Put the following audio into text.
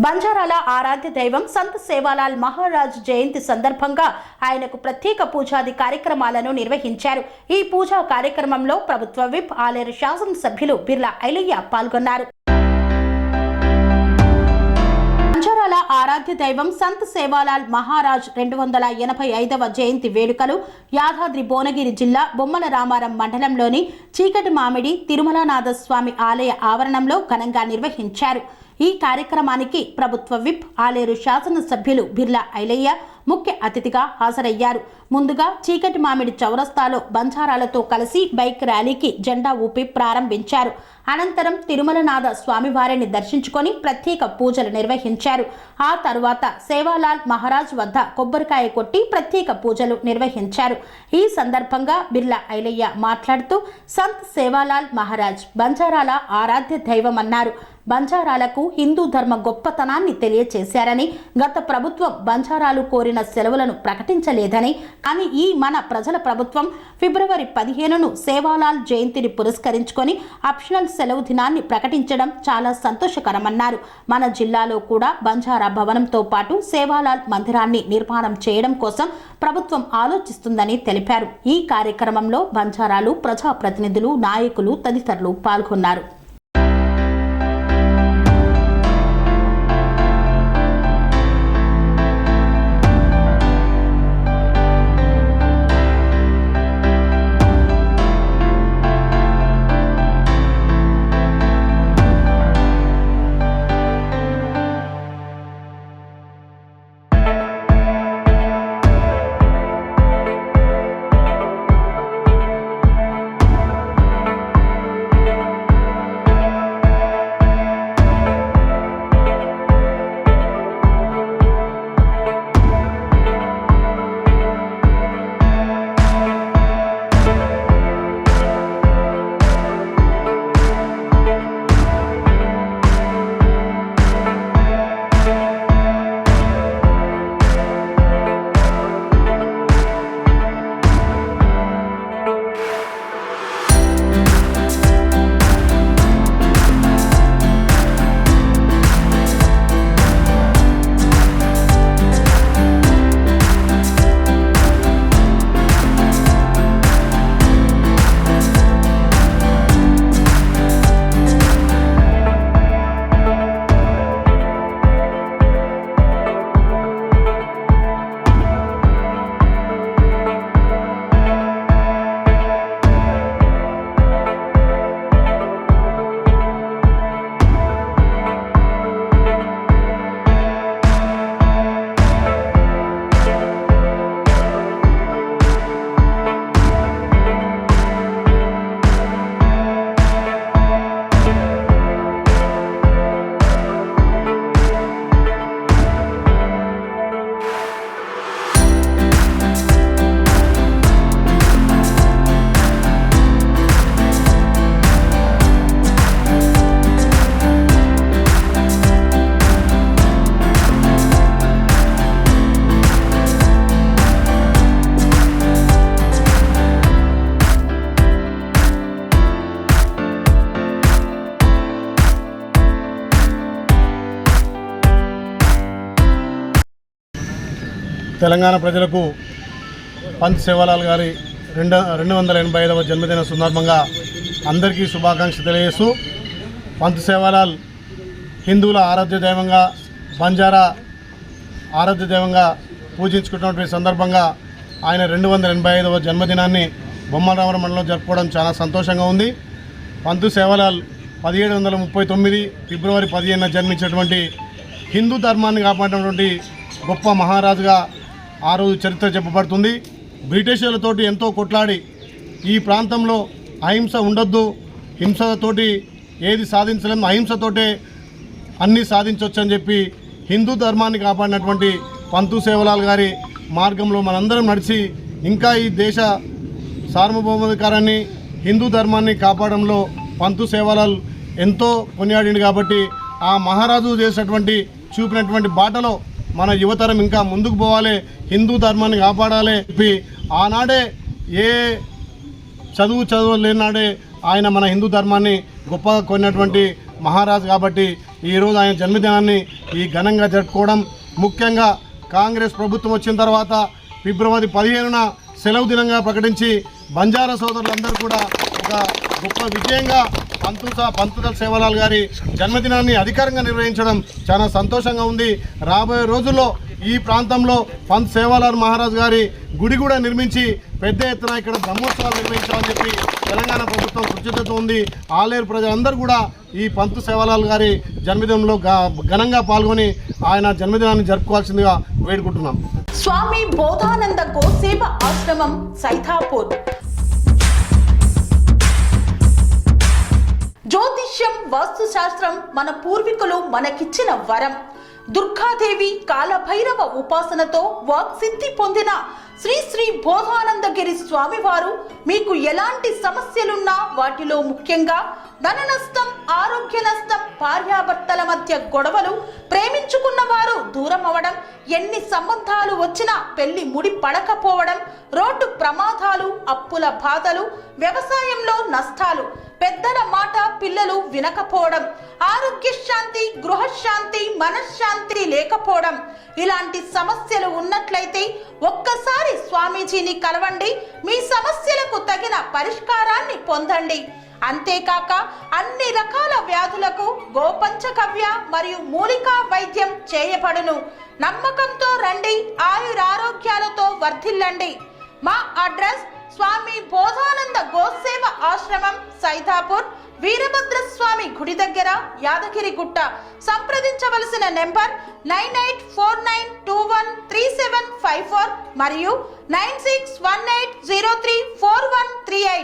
బంజారాల ఆరాధ్య దైవం సంత్ సేవాలాల్ మహారాజ్ జయంతి సందర్భంగా ఆయనకు ప్రత్యేక పూజాది కార్యక్రమాలను నిర్వహించారు. ఈ పూజా కార్యక్రమంలో ప్రభుత్వ విప్ ఆలేరు శాసనసభ్యులు బిర్లా ఐలయ్య పాల్గొన్నారు. బంజారాల ఆరాధ్య దైవం సంత్ సేవాలాల్ మహారాజ్ 285వ జయంతి వేడుకలు యాదాద్రి భువనగిరి జిల్లా బొమ్మల రామారం మండలంలోని చీకటి మామిడి తిరుమలనాథ స్వామి ఆలయ ఆవరణంలో ఘనంగా నిర్వహించారు. ఈ కార్యక్రమానికి ప్రభుత్వ విప్ ఆలేరు శాసనసభ్యులు బిర్లా ఐలయ్య ముఖ్య అతిథిగా హాజరయ్యారు. ముందుగా చీకటి మామిడి చౌరస్తాలో బంజారాలతో కలిసి బైక్ ర్యాలీకి జెండా ఊపి ప్రారంభించారు. అనంతరం తిరుమలనాథ స్వామివారిని దర్శించుకొని ప్రత్యేక పూజలు నిర్వహించారు. ఆ తరువాత సేవాలాల్ మహారాజ్ వద్ద కొబ్బరికాయ కొట్టి ప్రత్యేక పూజలు నిర్వహించారు. ఈ సందర్భంగా బిర్లా ఐలయ్య మాట్లాడుతూ సంత్ సేవాలాల్ మహారాజ్ బంజారాల ఆరాధ్య దైవం అన్నారు. బంజారాలకు హిందూ ధర్మ గొప్పతనాన్ని తెలియచేశారని, గత ప్రభుత్వం బంజారాలు కోరిన సెలవులను ప్రకటించలేదని, కానీ ఈ మన ప్రజల ప్రభుత్వం ఫిబ్రవరి 15ను సేవాలాల్ జయంతిని పురస్కరించుకొని ఆప్షనల్ సెలవు దినాన్ని ప్రకటించడం చాలా సంతోషకరమన్నారు. మన జిల్లాలో కూడా బంజారా భవనంతో పాటు సేవాలాల్ మందిరాన్ని నిర్మాణం చేయడం కోసం ప్రభుత్వం ఆలోచిస్తుందని తెలిపారు. ఈ కార్యక్రమంలో బంజారాలు ప్రజాప్రతినిధులు, నాయకులు తదితరులు పాల్గొన్నారు. తెలంగాణ ప్రజలకు పంత్ సేవాలాల్ గారి 285వ జన్మదిన సందర్భంగా అందరికీ శుభాకాంక్షలు తెలియజేస్తూ, పంత్ సేవాలాల్ హిందువుల ఆరాధ్య దైవంగా, బంజారా ఆరాధ్య దైవంగా పూజించుకున్నటువంటి సందర్భంగా ఆయన 285వ జన్మదినాన్ని బొమ్మరామరం మండలంలో జరుపుకోవడం చాలా సంతోషంగా ఉంది. పంత్ సేవాలాల్ 1739 ఫిబ్రవరి 15న జన్మించినటువంటి హిందూ ధర్మాన్ని కాపాడినటువంటి గొప్ప మహారాజుగా ఆ రోజు చరిత్ర చెప్పబడుతుంది. బ్రిటిషర్లతోటి ఎంతో కొట్లాడి ఈ ప్రాంతంలో అహింస ఉండొద్దు, హింసతోటి ఏది సాధించలేము, అహింసతోటే అన్నీ సాధించవచ్చు అని చెప్పి హిందూ ధర్మాన్ని కాపాడినటువంటి పంత్ సేవాలాల్ గారి మార్గంలో మనందరం నడిచి ఇంకా ఈ దేశ సార్వభౌమాధికారాన్ని, హిందూ ధర్మాన్ని కాపాడంలో పంత్ సేవాలాల్ ఎంతో కొనియాడింది. కాబట్టి ఆ మహారాజు చేసినటువంటి చూపినటువంటి బాటలో మన యువతరం ఇంకా ముందుకు పోవాలి, హిందూ ధర్మాన్ని కాపాడాలి చెప్పి ఆనాడే ఏ చదువు లేనాడే ఆయన మన హిందూ ధర్మాన్ని గొప్పగా కొన్నటువంటి మహారాజ్ కాబట్టి ఈరోజు ఆయన జన్మదినాన్ని ఈ ఘనంగా జరుపుకోవడం, ముఖ్యంగా కాంగ్రెస్ ప్రభుత్వం వచ్చిన తర్వాత ఫిబ్రవరి 15న సెలవు దినంగా ప్రకటించి బంజారా సోదరులందరూ కూడా ఒక గొప్ప విజయంగా పంతుదల సేవలాల్ గారి జన్మదినాన్ని అధికారంగా నిర్వహించడం చాలా సంతోషంగా ఉంది. రాబోయే రోజుల్లో ఈ ప్రాంతంలో పంత్ సేవాలాల్ మహారాజ్ గారి గుడి కూడా నిర్మించి పెద్ద ఎత్తున ఇక్కడ బ్రహ్మోత్సవాలు నిర్వహించాలని చెప్పి తెలంగాణ ప్రభుత్వం కృతజ్ఞతతో ఉంది. ఆలేరు ప్రజలందరూ కూడా ఈ పంత్ సేవాలాల్ గారి జన్మదినంలో ఘనంగా పాల్గొని ఆయన జన్మదినాన్ని జరుపుకోవాల్సిందిగా వేడుకుంటున్నాం. స్వామి బోధానంద గోసేవ ఆశ్రమం సైథాపూర్. జ్యోతిష్యం, వాస్తుశాస్త్రం మన పూర్వీకులు మనకిచ్చిన వరం. దుర్గాదేవి, కాలభైరవ ఉపాసనతో వాక్సిద్ధి పొందిన శ్రీ శ్రీ బోధానందగిరి స్వామివారు మీకు ఎలాంటి సమస్యలున్నా, వాటిలో ముఖ్యంగా ధన నష్టం, ఆరోగ్య నష్టం, భార్యాభర్తల మధ్య గొడవలు, ప్రేమించుకున్న వారు దూరం అవడం, ఎన్ని సంబంధాలు వచ్చినా పెళ్లి ముడి పడకపోవడం, రోడ్డు ప్రమాదాలు, అప్పుల బాధలు, వ్యవసాయంలో నష్టాలు, పెద్దల మాట పిల్లలు వినకపోవడం, ఆరోగ్య శాంతి, గృహశాంతి, మనశ్శాంతి లేకపోవడం, ఇలాంటి సమస్యలు ఉన్నట్లయితే ఒక్కసారి స్వామీజీని కలవండి. మీ సమస్యలకు తగిన పరిష్కారాన్ని పొందండి. అంతేకాక అన్ని రకాల వ్యాధులకు గోపంచగవ్య మరియు మూలికా వైద్యం చేయబడును. నమ్మకంతో రండి, ఆయురారోగ్యాలతో వర్ధిల్లండి. మా అడ్రస్ స్వామి బోధానంద గోసేవ ఆశ్రమం, సైథాపూర్, వీరభద్రస్వామి గుడి దగ్గర, యాదగిరిగుట్ట. సంప్రదించవలసిన నెంబర్ 9849213754 మరియు 9618034138.